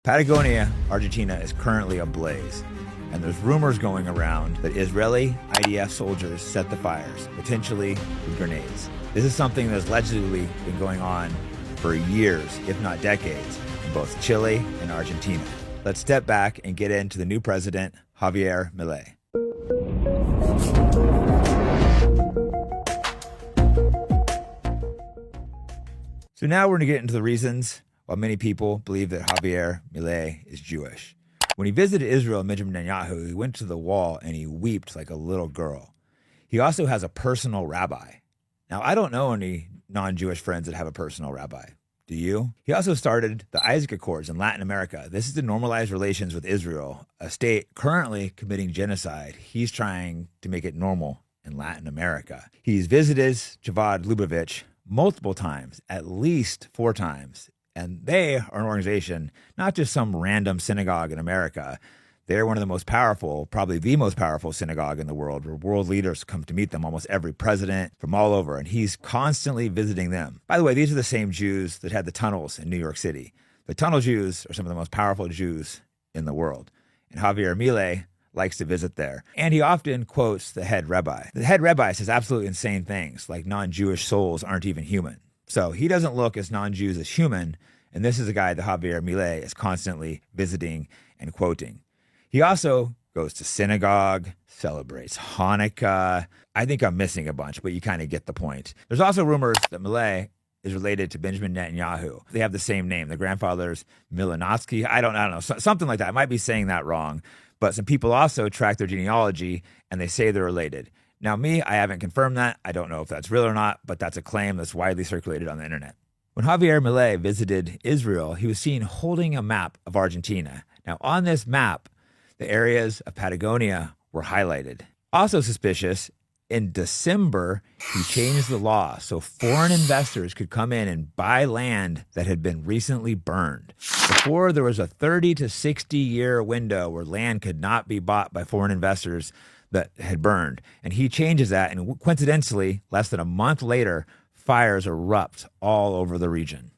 Patagonia, Argentina is currently ablaze, and there's rumors going around that Israeli IDF soldiers set the fires, potentially with grenades. This is something that has allegedly been going on for years, if not decades, in both Chile and Argentina. Let's step back and get into the new president, Javier Milei. So now we're going to get into the reasons why many people believe that Javier Milei is Jewish. When he visited Israel and Benjamin Netanyahu, he went to the wall and he wept like a little girl. He also has a personal rabbi. Now, I don't know any non-Jewish friends that have a personal rabbi. Do you? He also started the Isaac Accords in Latin America. This is to normalize relations with Israel, a state currently committing genocide. He's trying to make it normal in Latin America. He's visited Javad Lubavitch multiple times, at least 4 times. And they are an organization, not just some random synagogue in America. They're one of the most powerful, probably the most powerful synagogue in the world, where world leaders come to meet them, almost every president from all over. And he's constantly visiting them. By the way, these are the same Jews that had the tunnels in New York City. The tunnel Jews are some of the most powerful Jews in the world. And Javier Milei likes to visit there. And he often quotes the head rabbi. The head rabbi says absolutely insane things, like non-Jewish souls aren't even human. So he doesn't look as non-Jews as human, and this is a guy that Javier Milei is constantly visiting and quoting. He also goes to synagogue, celebrates Hanukkah. I think I'm missing a bunch, but you kind of get the point. There's also rumors that Milei is related to Benjamin Netanyahu. They have the same name. The grandfather's Milanotsky. I don't know, something like that. I might be saying that wrong, but some people also track their genealogy, and they say they're related. Now, I haven't confirmed that. I don't know if that's real or not, but that's a claim that's widely circulated on the internet. When Javier Milei visited Israel, he was seen holding a map of Argentina. Now, on this map, the areas of Patagonia were highlighted. Also suspicious, in December, he changed the law so foreign investors could come in and buy land that had been recently burned. Before, there was a 30 to 60 year window where land could not be bought by foreign investors that had burned. And he changes that, and coincidentally, less than a month later, fires erupt all over the region.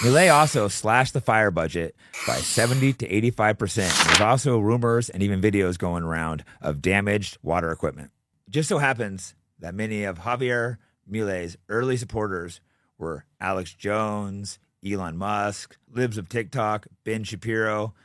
Milei also slashed the fire budget by 70 to 85%. There's also rumors and even videos going around of damaged water equipment. It just so happens that many of Javier Milei's early supporters were Alex Jones, Elon Musk, libs of TikTok, Ben Shapiro,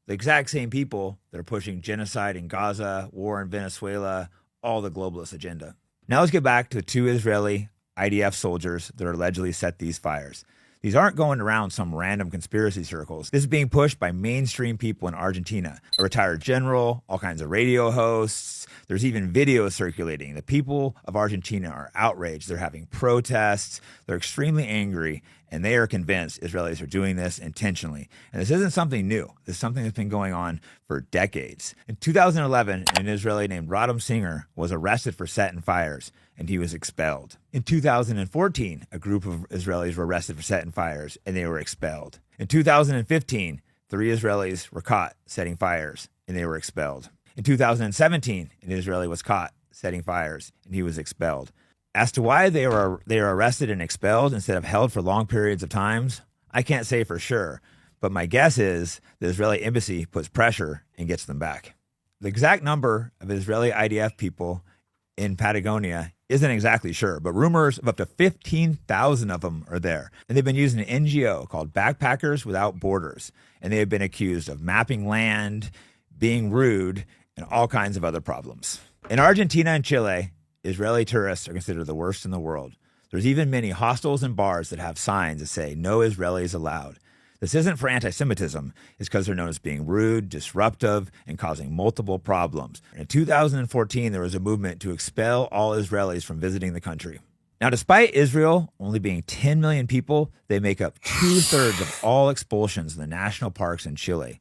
the exact same people that are pushing genocide in Gaza, war in Venezuela, all the globalist agenda. Now let's get back to the 2 Israeli IDF soldiers that allegedly set these fires. These aren't going around some random conspiracy circles. This is being pushed by mainstream people in Argentina. A retired general, all kinds of radio hosts. There's even videos circulating. The people of Argentina are outraged. They're having protests. They're extremely angry, and they are convinced Israelis are doing this intentionally. And this isn't something new. This is something that's been going on for decades. In 2011, an Israeli named Rodham Singer was arrested for setting fires, and he was expelled. In 2014, a group of Israelis were arrested for setting fires, and they were expelled. In 2015, 3 Israelis were caught setting fires, and they were expelled. In 2017, an Israeli was caught setting fires, and he was expelled. As to why they were arrested and expelled instead of held for long periods of times, I can't say for sure, but my guess is the Israeli embassy puts pressure and gets them back. The exact number of Israeli IDF people in Patagonia isn't exactly sure, but rumors of up to 15,000 of them are there. And they've been using an NGO called Backpackers Without Borders, and they have been accused of mapping land, being rude, and all kinds of other problems. In Argentina and Chile, Israeli tourists are considered the worst in the world. There's even many hostels and bars that have signs that say, "No Israelis allowed." This isn't for anti-Semitism. It's because they're known as being rude, disruptive, and causing multiple problems. In 2014, there was a movement to expel all Israelis from visiting the country. Now, despite Israel only being 10 million people, they make up 2/3 of all expulsions in the national parks in Chile.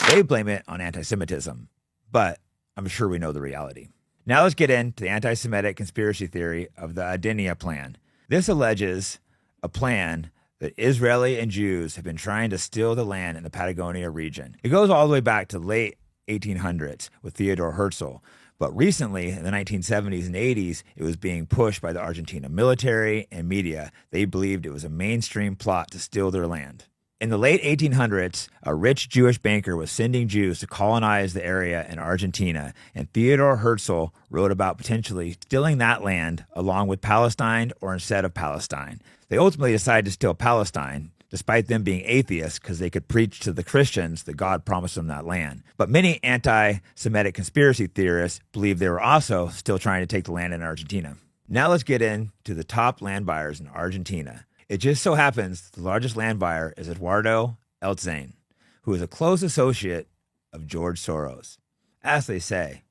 They blame it on anti-Semitism, but I'm sure we know the reality. Now let's get into the anti-Semitic conspiracy theory of the Adenia plan. This alleges a plan that Israeli and Jews have been trying to steal the land in the Patagonia region. It goes all the way back to late 1800s with Theodor Herzl. But recently, in the 1970s and 80s, it was being pushed by the Argentina military and media. They believed it was a mainstream plot to steal their land. In the late 1800s, a rich Jewish banker was sending Jews to colonize the area in Argentina, and Theodor Herzl wrote about potentially stealing that land along with Palestine or instead of Palestine. They ultimately decided to steal Palestine, despite them being atheists, because they could preach to the Christians that God promised them that land. But many anti-Semitic conspiracy theorists believe they were also still trying to take the land in Argentina. Now let's get into the top land buyers in Argentina. It just so happens the largest land buyer is Eduardo Eltzane, who is a close associate of George Soros, as they say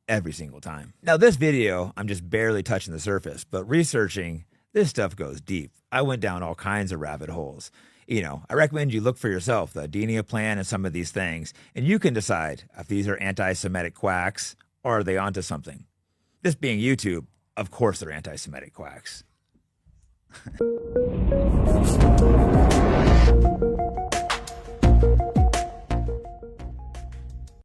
every single time. Now, this video, I'm just barely touching the surface, but researching, this stuff goes deep. I went down all kinds of rabbit holes. I recommend you look for yourself, the Adenia plan and some of these things, and you can decide if these are anti-Semitic quacks or are they onto something. This being YouTube, of course they're anti-Semitic quacks.